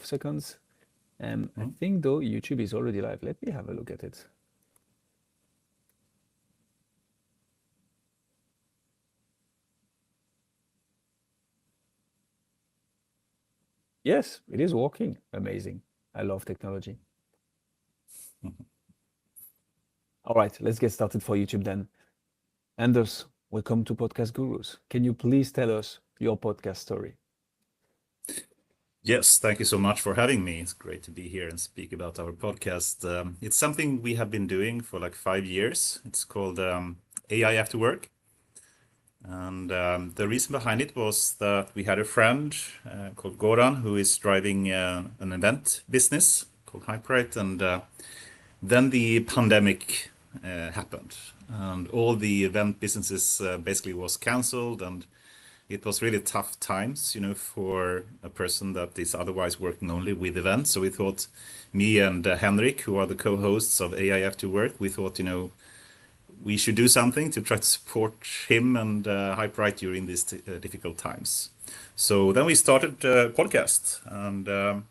seconds. I Mhm. think though YouTube is already live. Let me have a look at it. Yes, it is working. Amazing. I love technology. All right, let's get started for YouTube then. Anders, welcome to Podcast Gurus. Can you please tell us your podcast story? Yes, thank you so much for having me. It's great to be here and speak about our podcast. It's something we have been doing for like 5 years. It's called AI After Work. And the reason behind it was that we had a friend called Goran who is driving an event business called Hyperite. And then the pandemic happened, and all the event businesses basically was canceled, and it was really tough times, for a person that is otherwise working only with events. So we thought, me and Henrik, who are the co-hosts of AI After Work, we thought, we should do something to try to support him and Hyperite during these difficult times. So then we started a podcast, and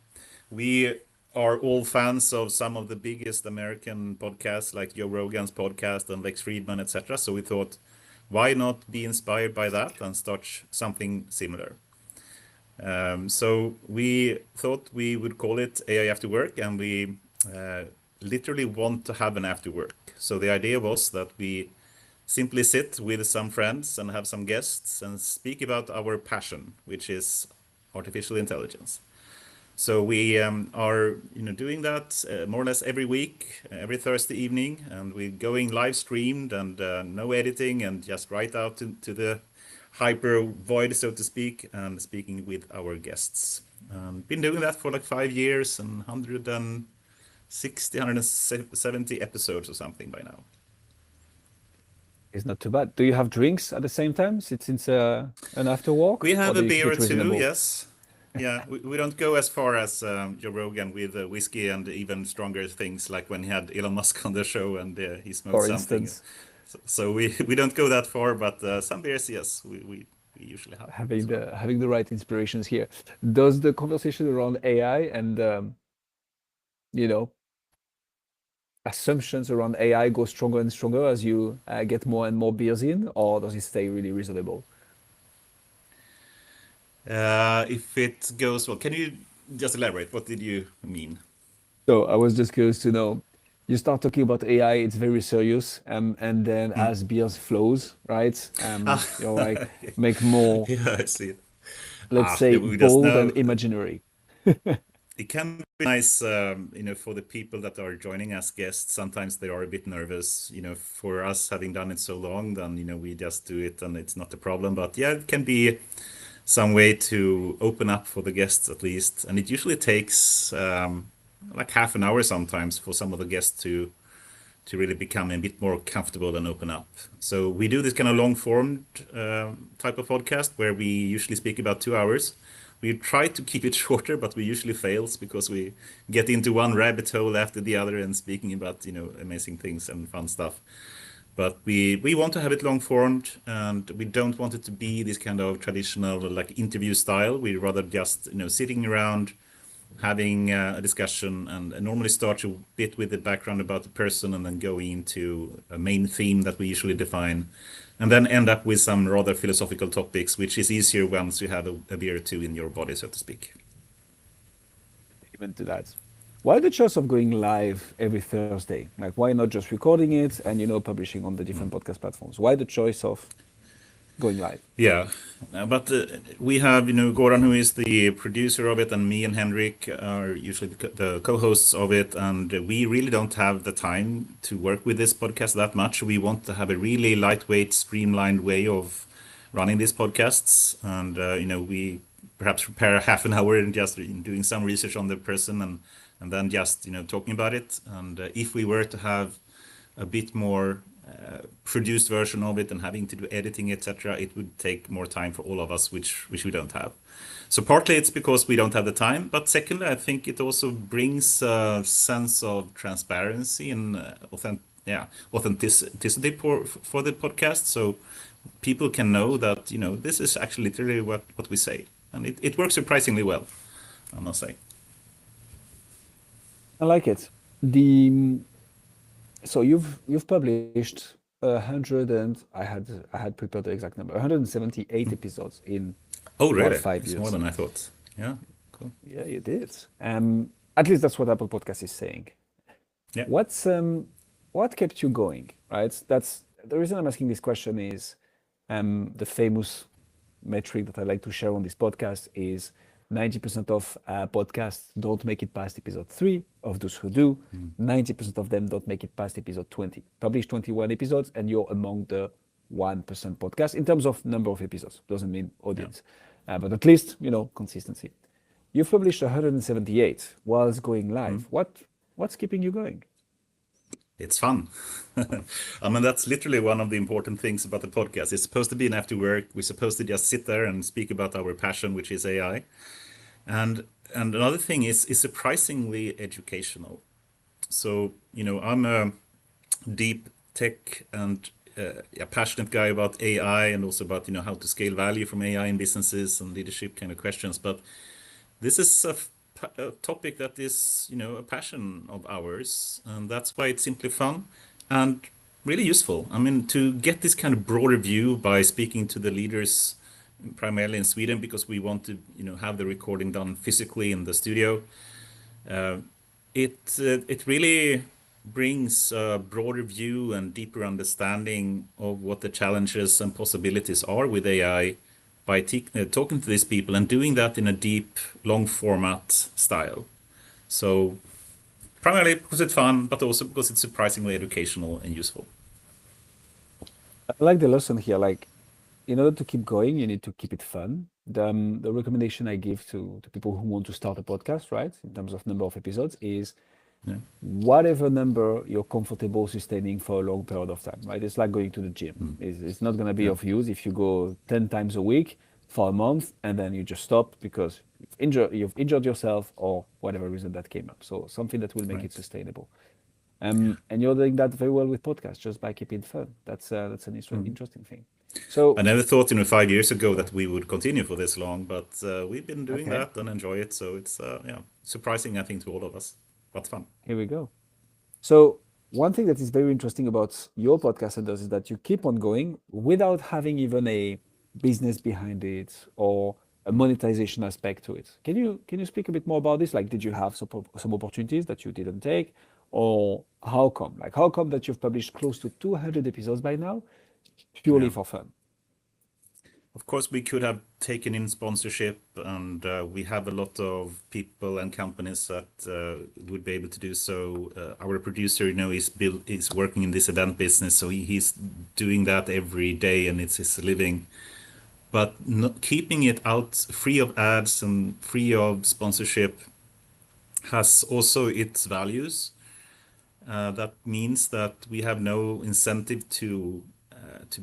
we are all fans of some of the biggest American podcasts like Joe Rogan's podcast and Lex Friedman, etc. So we thought, why not be inspired by that and start something similar? So we thought we would call it AI After Work, and we uh, literally want to have an after work. So the idea was that we simply sit with some friends and have some guests and speak about our passion, which is artificial intelligence. So we are, doing that more or less every week, every Thursday evening, and we're going live streamed and no editing, and just right out to the hyper void, so to speak, and speaking with our guests. Been doing that for like 5 years and 160, 170 episodes or something by now. It's not too bad. Do you have drinks at the same time since an after We walk, or have do a you keep beer or it two, reasonable? yes. Yeah, we don't go as far as Joe Rogan with whiskey and even stronger things, like when he had Elon Musk on the show and he smoked For something. instance, So we don't go that far, but some beers, yes, we usually have as well. having the right inspirations here. Does the conversation around AI and you know assumptions around AI go stronger and stronger as you get more and more beers in, or does it stay really reasonable? If it goes well, can you just elaborate? What did you mean? So I was just curious to know, you start talking about AI, it's very serious, and then Hmm. as beers flows, right? Ah, You're like make more, yeah, I see. let's say, We just bold and know. imaginary. It can be nice, for the people that are joining as guests. Sometimes they are a bit nervous, for us having done it so long, then, we just do it and it's not a problem. But yeah, it can be some way to open up for the guests at least. And it usually takes like half an hour sometimes for some of the guests to really become a bit more comfortable and open up. So we do this kind of long form type of podcast where we usually speak about 2 hours. We try to keep it shorter, but we usually fails because we get into one rabbit hole after the other and speaking about amazing things and fun stuff. But we want to have it long formed, and we don't want it to be this kind of traditional like interview style. We rather just sitting around having a discussion, and normally start a bit with the background about the person and then going into a main theme that we usually define, and then end up with some rather philosophical topics, which is easier once you have a beer or two in your body, so to speak. Even to that. Why the choice of going live every Thursday? Like, why not just recording it and publishing on the different podcast platforms? Why the choice of going live? Yeah, but we have, Goran, who is the producer of it, and me and Henrik are usually the co-hosts of it, and we really don't have the time to work with this podcast that much. We want to have a really lightweight, streamlined way of running these podcasts, and we perhaps prepare half an hour and just doing some research on the person, and then just talking about it. And if we were to have a bit more produced version of it and having to do editing, etc., it would take more time for all of us, which we don't have. So partly it's because we don't have the time, but secondly, I think it also brings a sense of transparency and authenticity for the podcast. So people can know that this is actually literally what we say, and it works surprisingly well, I must say. I like it. The so you've published 100 and I had prepared the exact number 178 episodes in Oh, about really? 5 years. It's more than I thought. Yeah, cool. Yeah, you did. At least that's what Apple Podcast is saying. Yeah. What kept you going, right? That's the reason I'm asking this question is the famous metric that I like to share on this podcast is 90% of podcasts don't make it past episode 3. Of those who do, 90% of them don't make it past episode 20. Publish 21 episodes and you're among the 1% podcast in terms of number of episodes. Doesn't mean Yeah. audience, but at least, consistency. You've published 178 whilst going live. What's keeping you going? It's fun. I mean, that's literally one of the important things about the podcast. It's supposed to be an after work. We're supposed to just sit there and speak about our passion, which is AI. And another thing is surprisingly educational. So, I'm a deep tech and a passionate guy about AI and also about, how to scale value from AI in businesses and leadership kind of questions. But this is a topic that is, a passion of ours, and that's why it's simply fun and really useful. I mean, to get this kind of broader view by speaking to the leaders, primarily in Sweden, because we want to, have the recording done physically in the studio. It really brings a broader view and deeper understanding of what the challenges and possibilities are with AI by talking to these people and doing that in a deep, long format style. So primarily because it's fun, but also because it's surprisingly educational and useful. I like the lesson here. Like, in order to keep going, you need to keep it fun. The recommendation I give to people who want to start a podcast, right, in terms of number of episodes, is Yeah. whatever number you're comfortable sustaining for a long period of time, right? It's like going to the gym. It's not going to be Yeah. of use if you go 10 times a week for a month and then you just stop because you've injured yourself or whatever reason that came up. So something that will make it Right. sustainable. And you're doing that very well with podcasts just by keeping it fun. That's an interesting thing. I So, never thought, 5 years ago that we would continue for this long, but we've been doing okay, that and enjoy it. So it's yeah, surprising, I think, to all of us, but fun. here we go. So one thing that is very interesting about your podcast, Anders, is that you keep on going without having even a business behind it or a monetization aspect to it. Can you speak a bit more about this? Like, did you have some opportunities that you didn't take, or how come? Like, how come that you've published close to 200 episodes by now, purely Yeah. for fun? Of course, we could have taken in sponsorship, and we have a lot of people and companies that would be able to do so. Our producer, is working in this event business, so he's doing that every day, and it's his living. But not keeping it out free of ads and free of sponsorship has also its values. That means that we have no incentive to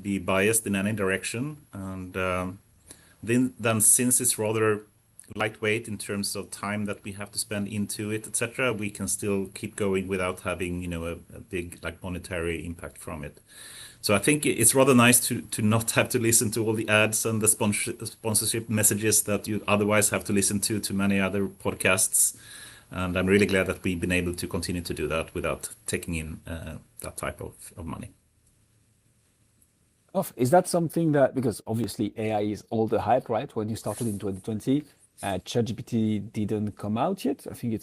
be biased in any direction, and then since it's rather lightweight in terms of time that we have to spend into it, etc., we can still keep going without having a big like monetary impact from it. So I think it's rather nice to not have to listen to all the ads and the sponsorship messages that you otherwise have to listen to many other podcasts. And I'm really glad that we've been able to continue to do that without taking in that type of money. Is that something that, because obviously AI is all the hype, right? When you started in 2020, ChatGPT didn't come out yet. I think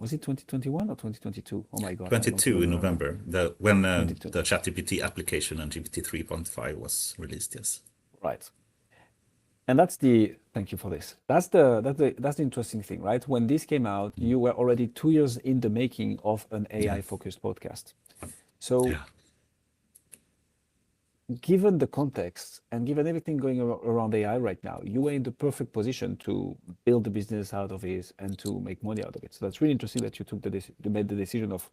was it 2021 or 2022? Oh my God, I don't 22 even in remember. November, when 22, the ChatGPT application and GPT 3.5 was released. Yes. right. And thank you for this. That's the interesting thing, right? When this came out, you were already 2 years in the making of an Yeah. AI focused podcast. So Yeah. given the context and given everything going around AI right now, you were in the perfect position to build the business out of it and to make money out of it. So that's really interesting that you made the decision of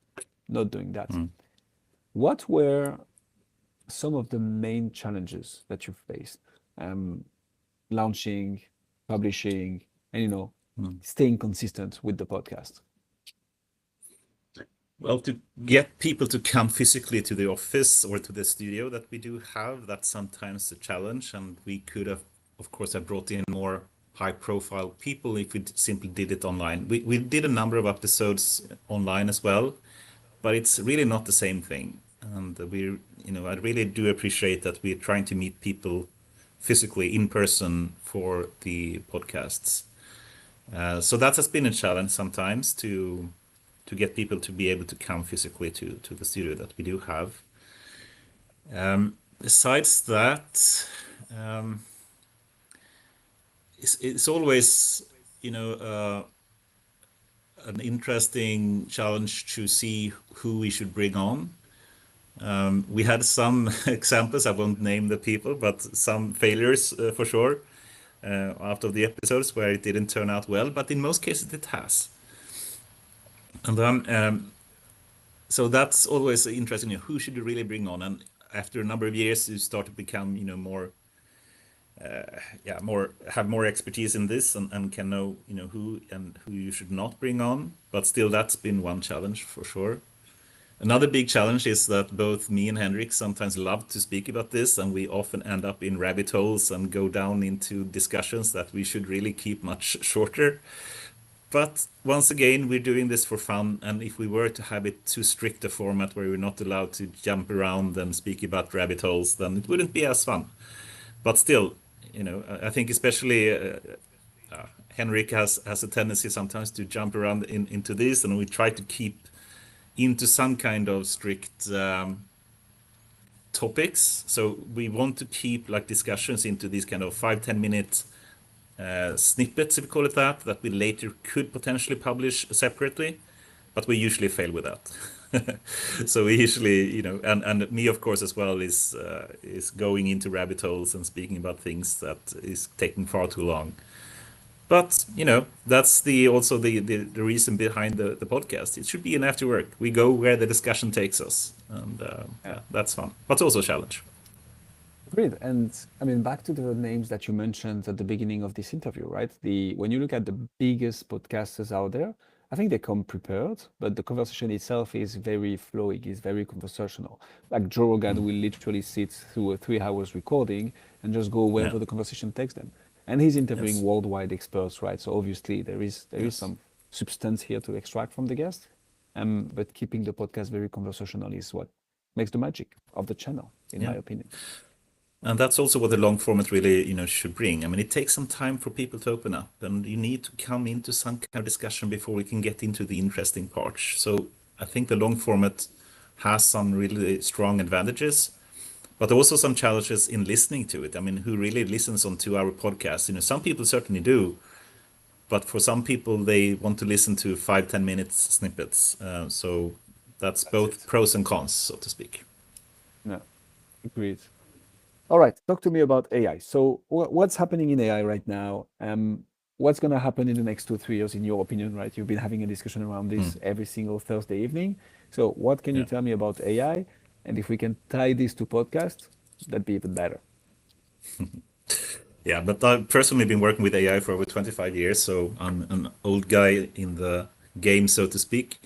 not doing that. What were some of the main challenges that you faced? Um, Launching, publishing, and staying consistent with the podcast. Well, to get people to come physically to the office or to the studio that we do have, that's sometimes a challenge. And we could have, of course, have brought in more high profile people if we simply did it online. We did a number of episodes online as well, but it's really not the same thing. And I really do appreciate that we're trying to meet people physically in person for the podcasts. So that has been a challenge sometimes to get people to be able to come physically to the studio that we do have. Besides that, um, it's always, you know, an interesting challenge to see who we should bring on. We had some examples, I won't name the people, but some failures for sure out of the episodes where it didn't turn out well, but in most cases it has. And then, so that's always interesting. Who should you really bring on? And after a number of years, you start to become, more, more have more expertise in this and can know, who you should not bring on. But still, that's been one challenge for sure. Another big challenge is that both me and Henrik sometimes love to speak about this, and we often end up in rabbit holes and go down into discussions that we should really keep much shorter. But once again, we're doing this for fun, and if we were to have it too strict a format where we're not allowed to jump around and speak about rabbit holes, then it wouldn't be as fun. But still, I think especially Henrik has a tendency sometimes to jump around into this, and we try to keep into some kind of strict topics. So we want to keep like discussions into these kind of 5-10 minute snippets, if we call it that we later could potentially publish separately, but we usually fail with that. So we usually, and me of course as well is going into rabbit holes and speaking about things that is taking far too long. But that's also the reason behind the podcast. It should be an after work. We go where the discussion takes us, and yeah, that's fun, but also a challenge. Great. And I mean, back to the names that you mentioned at the beginning of this interview, right? When you look at the biggest podcasters out there, I think they come prepared, but the conversation itself is very flowing, is very conversational. Like Joe Rogan will literally sit through a 3 hours recording and just go Yeah. wherever the conversation takes them. And he's interviewing Yes. worldwide experts, right? So obviously there is Yes. some substance here to extract from the guest. But keeping the podcast very conversational is what makes the magic of the channel, in my Yeah. opinion. And that's also what the long format really, should bring. I mean, it takes some time for people to open up, and you need to come into some kind of discussion before we can get into the interesting parts. So I think the long format has some really strong advantages, but also some challenges in listening to it. I mean, who really listens on 2 hour podcasts? Some people certainly do, but for some people, they want to listen to 5-10 minutes snippets. So that's both pros and cons, so to speak. Yeah, agreed. All right, talk to me about AI. So what's happening in AI right now? What's going to happen in the next 2-3 years, in your opinion, right? You've been having a discussion around this every single Thursday evening. So what can you Yeah. tell me about AI? And if we can tie this to podcast, that'd be even better. Yeah, but I've personally been working with AI for over 25 years, so I'm an old guy in the game, so to speak.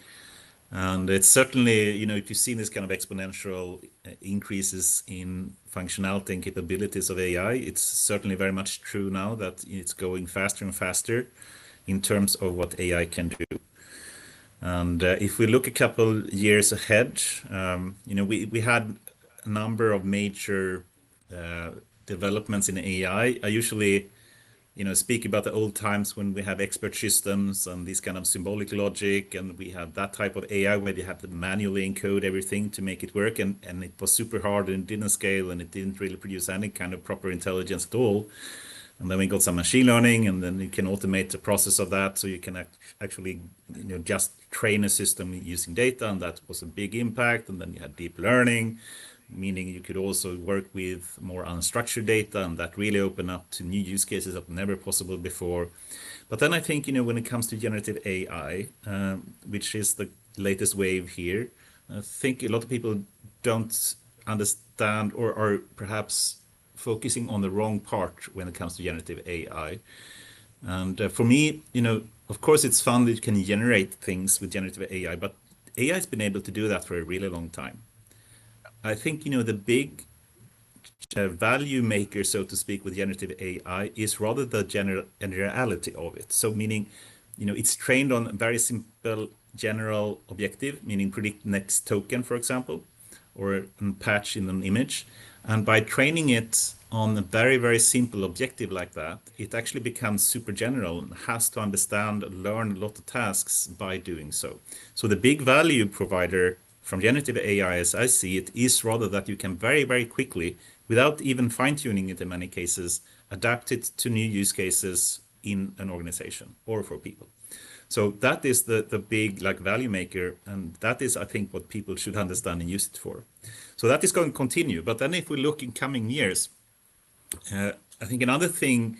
And it's certainly, if you've seen this kind of exponential increases in functionality and capabilities of AI, it's certainly very much true now that it's going faster and faster in terms of what AI can do. And if we look a couple years ahead, we had a number of major uh, developments in AI. I usually, speak about the old times when we have expert systems and this kind of symbolic logic, and we had that type of AI where you had to manually encode everything to make it work, and it was super hard and it didn't scale and it didn't really produce any kind of proper intelligence at all. And then we got some machine learning, and then you can automate the process of that, so you can actually, just train a system using data, and that was a big impact. And then you had deep learning, meaning you could also work with more unstructured data, and that really opened up to new use cases that were never possible before. But then I think, when it comes to generative AI, which is the latest wave here, I think a lot of people don't understand or are perhaps focusing on the wrong part when it comes to generative AI. And for me, of course, it's fun that you can generate things with generative AI, but AI has been able to do that for a really long time. I think, the big value maker, so to speak, with generative AI is rather the generality of it. So meaning, it's trained on a very simple general objective, meaning predict next token, for example, or a patch in an image. And by training it on a very, very simple objective like that, it actually becomes super general and has to understand and learn a lot of tasks by doing so. So the big value provider from generative AI, as I see it, is rather that you can very, very quickly, without even fine-tuning it in many cases, adapt it to new use cases in an organization or for people. So that is the big value maker, and that is, I think, what people should understand and use it for. So that is going to continue. But then if we look in coming years, I think another thing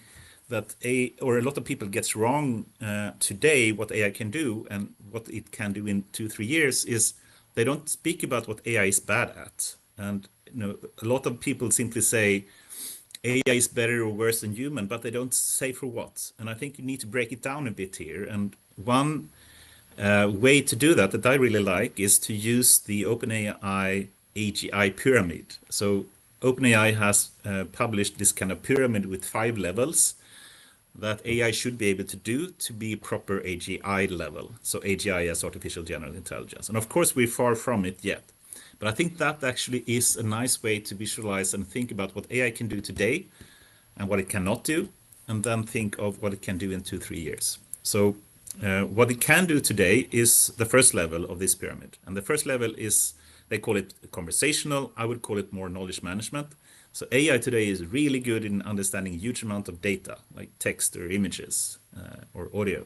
that a lot of people gets wrong today, what AI can do and what it can do in 2-3 years, is they don't speak about what AI is bad at. And a lot of people simply say AI is better or worse than human, but they don't say for what. And I think you need to break it down a bit here. And one way to do that I really like is to use the OpenAI AGI pyramid. So OpenAI has published this kind of pyramid with 5 levels that AI should be able to do to be proper AGI level. So AGI as artificial general intelligence. And of course, we're far from it yet. But I think that actually is a nice way to visualize and think about what AI can do today and what it cannot do, and then think of what it can do in 2-3 years. So what it can do today is the first level of this pyramid. And the first level is, they call it conversational. I would call it more knowledge management. So AI today is really good in understanding a huge amount of data, like text or images or audio.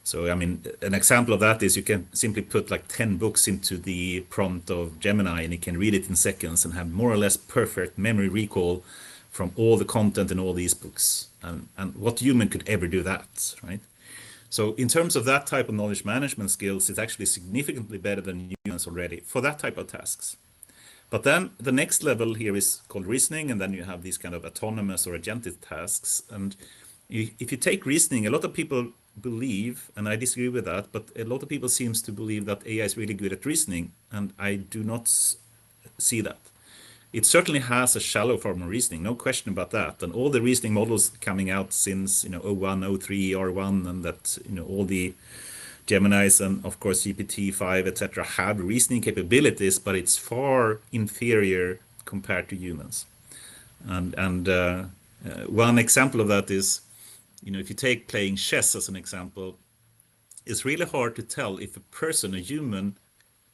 So, I mean, an example of that is you can simply put like 10 books into the prompt of Gemini, and it can read it in seconds and have more or less perfect memory recall from all the content in all these books. And what human could ever do that, right? So in terms of that type of knowledge management skills, it's actually significantly better than humans already for that type of tasks. But then the next level here is called reasoning, and then you have these kind of autonomous or agentic tasks. And if you take reasoning, a lot of people believe, and I disagree with that, but a lot of people seems to believe that AI is really good at reasoning, and I do not see that. It certainly has a shallow form of reasoning, no question about that. And all the reasoning models coming out since O1, O3, R1, and that all the Geminis and of course GPT-5, etc., have reasoning capabilities, but it's far inferior compared to humans. And one example of that is, if you take playing chess as an example, it's really hard to tell if a person, a human,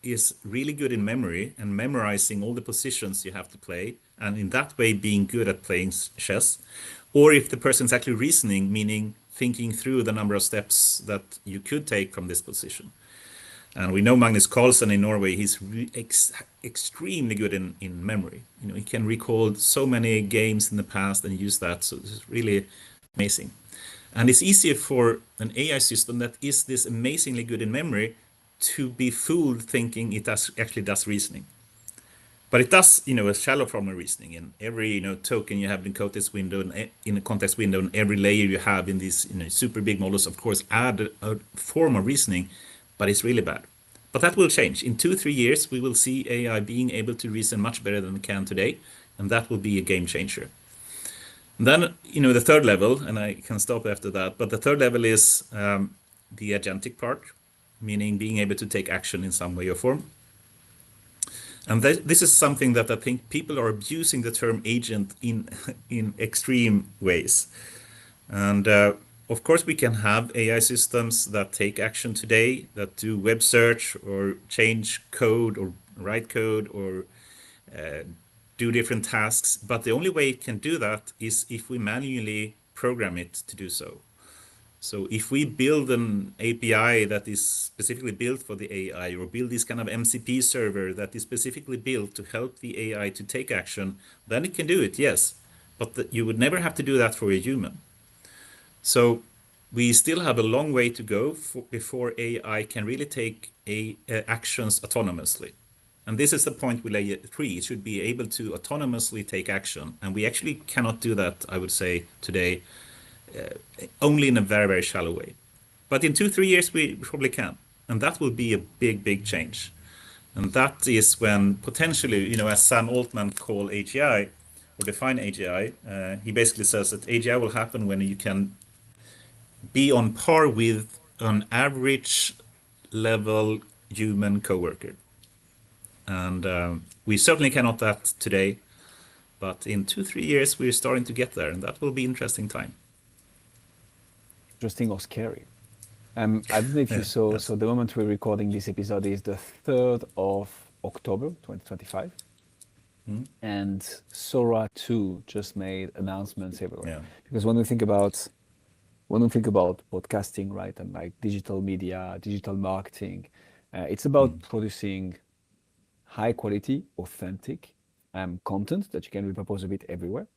is really good in memory and memorizing all the positions you have to play, and in that way being good at playing chess, or if the person's actually reasoning, meaning thinking through the number of steps that you could take from this position. And we know Magnus Carlsen in Norway, he's extremely good in memory. He can recall so many games in the past and use that, so it's really amazing. And it's easier for an AI system that is this amazingly good in memory to be fooled thinking it actually does reasoning. But it does, a shallow form of reasoning. In every, token you have in context window, and in a context window, and every layer you have in these, super big models, of course, add a form of reasoning, but it's really bad. But that will change. In 2-3 years, we will see AI being able to reason much better than it can today, and that will be a game changer. And then, the third level, and I can stop after that, but the third level is the agentic part, meaning being able to take action in some way or form. And this is something that I think people are abusing the term agent in extreme ways. And of course, we can have AI systems that take action today, that do web search or change code or write code or do different tasks. But the only way it can do that is if we manually program it to do so. So if we build an API that is specifically built for the AI, or build this kind of MCP server that is specifically built to help the AI to take action, then it can do it, yes. But you would never have to do that for a human. So we still have a long way to go before AI can really take actions autonomously. And this is the point with layer 3. It should be able to autonomously take action. And we actually cannot do that, I would say, today, only in a very, very shallow way. But in 2-3 years, we probably can. And that will be a big, big change. And that is when potentially, as Sam Altman called AGI, or define AGI. He basically says that AGI will happen when you can be on par with an average level human coworker. And we certainly cannot that today, but in 2-3 years we're starting to get there, and that will be interesting time. Interesting or scary? I don't know if you Yeah, saw, yes. so the moment we're recording this episode is the 3rd of October, 2025. Mm. And Sora 2 just made announcements everywhere. Yeah. Because when we think about podcasting, right, and like digital media, digital marketing, it's about Mm. producing high quality, authentic content that you can repurpose a bit everywhere.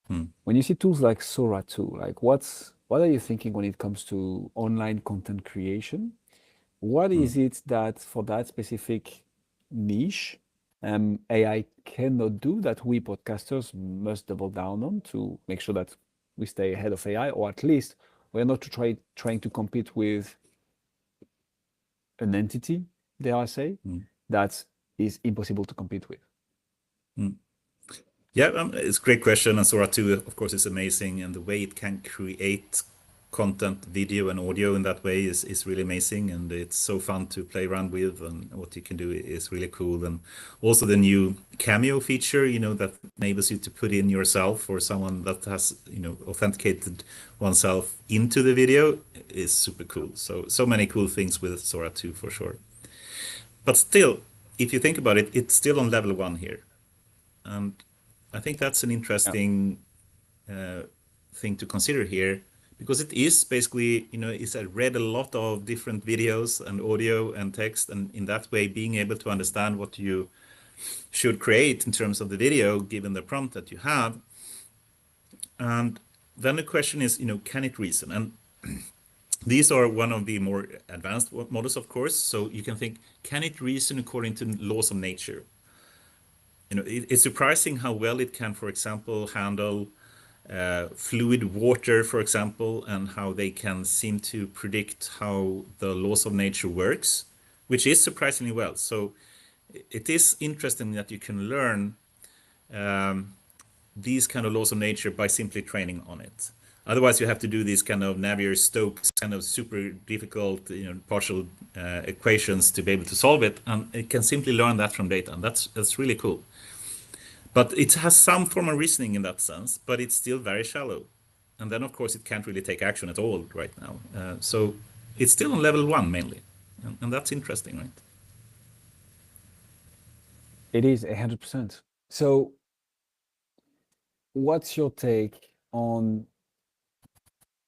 Mm. When you see tools like Sora 2, like what are you thinking when it comes to online content creation? What Mm. is it that for that specific niche, AI cannot do that we podcasters must double down on to make sure that we stay ahead of AI, or at least we're not trying to compete with an entity, dare I say, Mm. that is impossible to compete with. Mm. Yeah, it's a great question. And Sora 2, of course, is amazing. And the way it can create content, video, and audio in that way is really amazing. And it's so fun to play around with. And what you can do is really cool. And also the new Cameo feature, that enables you to put in yourself or someone that has, authenticated oneself into the video is super cool. So many cool things with Sora 2 for sure. But still, if you think about it, it's still on level 1 here. And I think that's an Yeah. interesting uh, thing to consider here because it is basically, it's I read a lot of different videos and audio and text, and in that way, being able to understand what you should create in terms of the video, given the prompt that you have. And then the question is, can it reason? And these are one of the more advanced models, of course. So you can think, can it reason according to laws of nature? It's surprising how well it can, for example, handle fluid water, for example, and how they can seem to predict how the laws of nature works, which is surprisingly well. So it is interesting that you can learn um, these kind of laws of nature by simply training on it. Otherwise, you have to do these kind of Navier-Stokes kind of super difficult, partial equations to be able to solve it, and it can simply learn that from data, and that's really cool. But it has some form of reasoning in that sense, but it's still very shallow. And then, of course, it can't really take action at all right now. So it's still on level 1 mainly. And that's interesting, right? It is 100%. So, what's your take on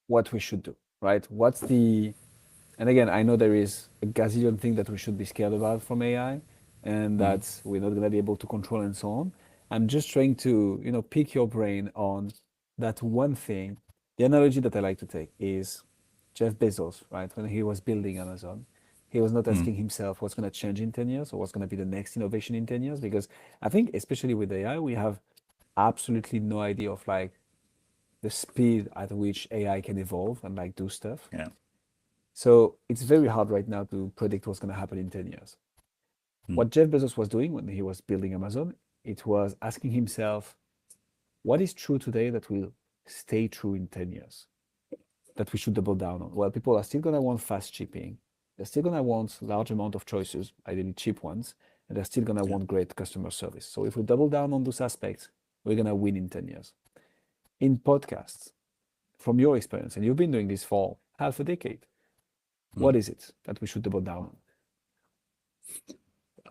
what we should do, right? And again, I know there is a gazillion thing that we should be scared about from AI and Mm. that we're not going to be able to control and so on. I'm just trying to, pick your brain on that one thing. The analogy that I like to take is Jeff Bezos, right? When he was building Amazon, he was not Mm. asking himself what's going to change in 10 years or what's going to be the next innovation in 10 years, because I think, especially with AI, we have absolutely no idea of like the speed at which AI can evolve and like do stuff. Yeah. So it's very hard right now to predict what's going to happen in 10 years. Mm. What Jeff Bezos was doing when he was building Amazon, it was asking himself, what is true today that will stay true in 10 years, that we should double down on? Well, people are still going to want fast shipping. They're still going to want large amount of choices, ideally cheap ones, and they're still going to Yeah. want great customer service. So if we double down on those aspects, we're going to win in 10 years. In podcasts, from your experience, and you've been doing this for half a decade, what Mm. is it that we should double down on?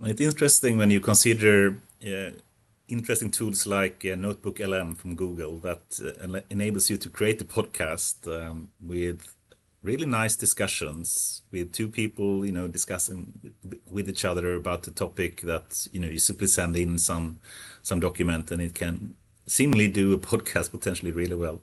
It's interesting when you consider interesting tools like Notebook LM from Google that enables you to create a podcast with really nice discussions with two people, discussing with each other about the topic that, you simply send in some document and it can seemingly do a podcast potentially really well.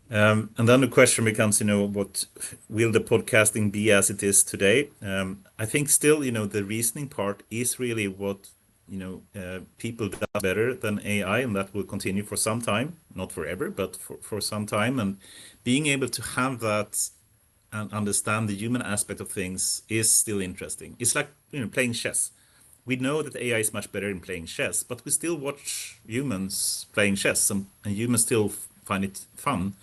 And then the question becomes, what will the podcasting be as it is today? I think still, the reasoning part is really what, people do better than AI, and that will continue for some time, not forever, but for some time. And being able to have that and understand the human aspect of things is still interesting. It's like, playing chess. we know that AI is much better in playing chess, but we still watch humans playing chess, and humans still find it fun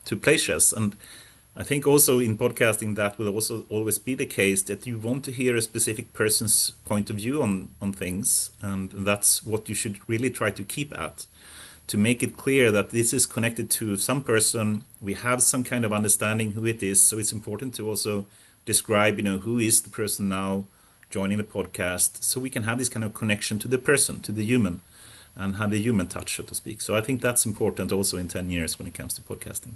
to play chess. And I think also in podcasting that will also always be the case, that you want to hear a specific person's point of view on things, and that's what you should really try to keep at, to make it clear that this is connected to some person. We have some kind of understanding who it is, so it's important to also describe, who is the person now joining the podcast, so we can have this kind of connection to the person, to the human, and have the human touch, so to speak. So I think that's important also in 10 years when it comes to podcasting.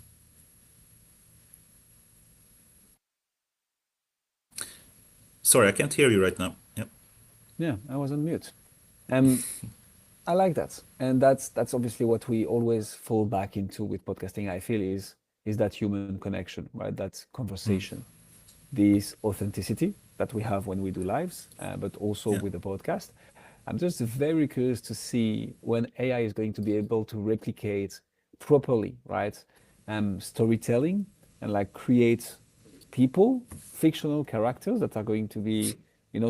Sorry, I can't hear you right now. Yep. Yeah, I was on mute. I like that, and that's obviously what we always fall back into with podcasting. I feel is that human connection, right? That conversation, this authenticity that we have when we do lives, but also Yeah. with the podcast. I'm just very curious to see when AI is going to be able to replicate properly, right? Storytelling and like create people, fictional characters that are going to be,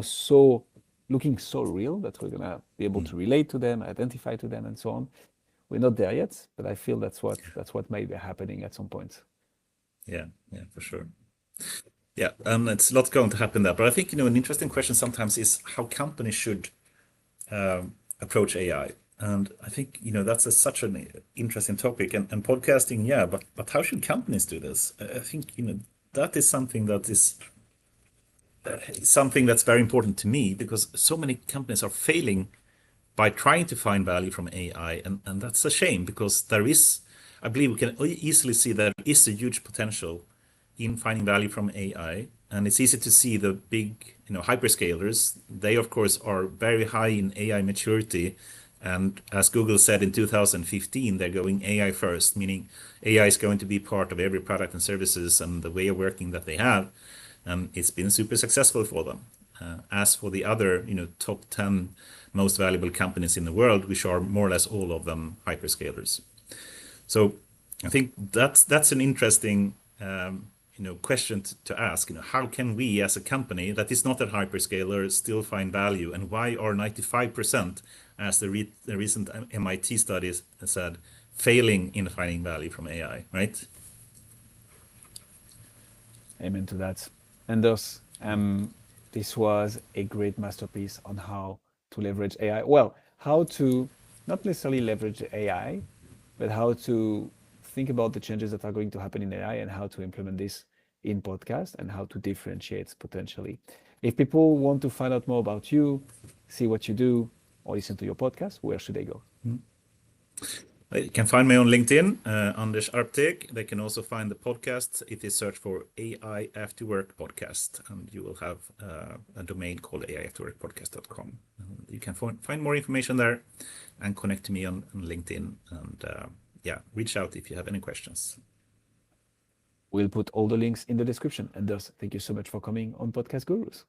so looking so real that we're gonna be able to relate to them, identify to them, and so on. We're not there yet, but I feel that's what may be happening at some point. Yeah, for sure. Yeah, and it's a lot going to happen there. But I think, an interesting question sometimes is how companies should approach AI. And I think, that's such an interesting topic. And podcasting, yeah, but how should companies do this? I think, that is something that's very important to me, because so many companies are failing by trying to find value from AI. And that's a shame, because I believe we can easily see there is a huge potential in finding value from AI. And it's easy to see the big, hyperscalers. They, of course, are very high in AI maturity. And as Google said in 2015, they're going AI first, meaning AI is going to be part of every product and services and the way of working that they have. And it's been super successful for them. As for the other, top 10 most valuable companies in the world, which are more or less all of them hyperscalers. So I think that's an interesting question to ask. How can we as a company that is not a hyperscaler still find value, and why are 95%, as the recent MIT studies said, failing in finding value from AI, right? Amen to that. And thus, this was a great masterpiece on how to leverage AI. Well, how to not necessarily leverage AI, but how to think about the changes that are going to happen in AI and how to implement this in podcast and how to differentiate potentially. If people want to find out more about you, see what you do, or listen to your podcast, where should they go? You can find me on LinkedIn, Anders Arpteg. They can also find the podcast if they search for AI After Work Podcast, and you will have a domain called aiafterworkpodcast.com. You can find more information there and connect to me on LinkedIn. And reach out if you have any questions. We'll put all the links in the description. And thus, thank you so much for coming on Podcast Gurus.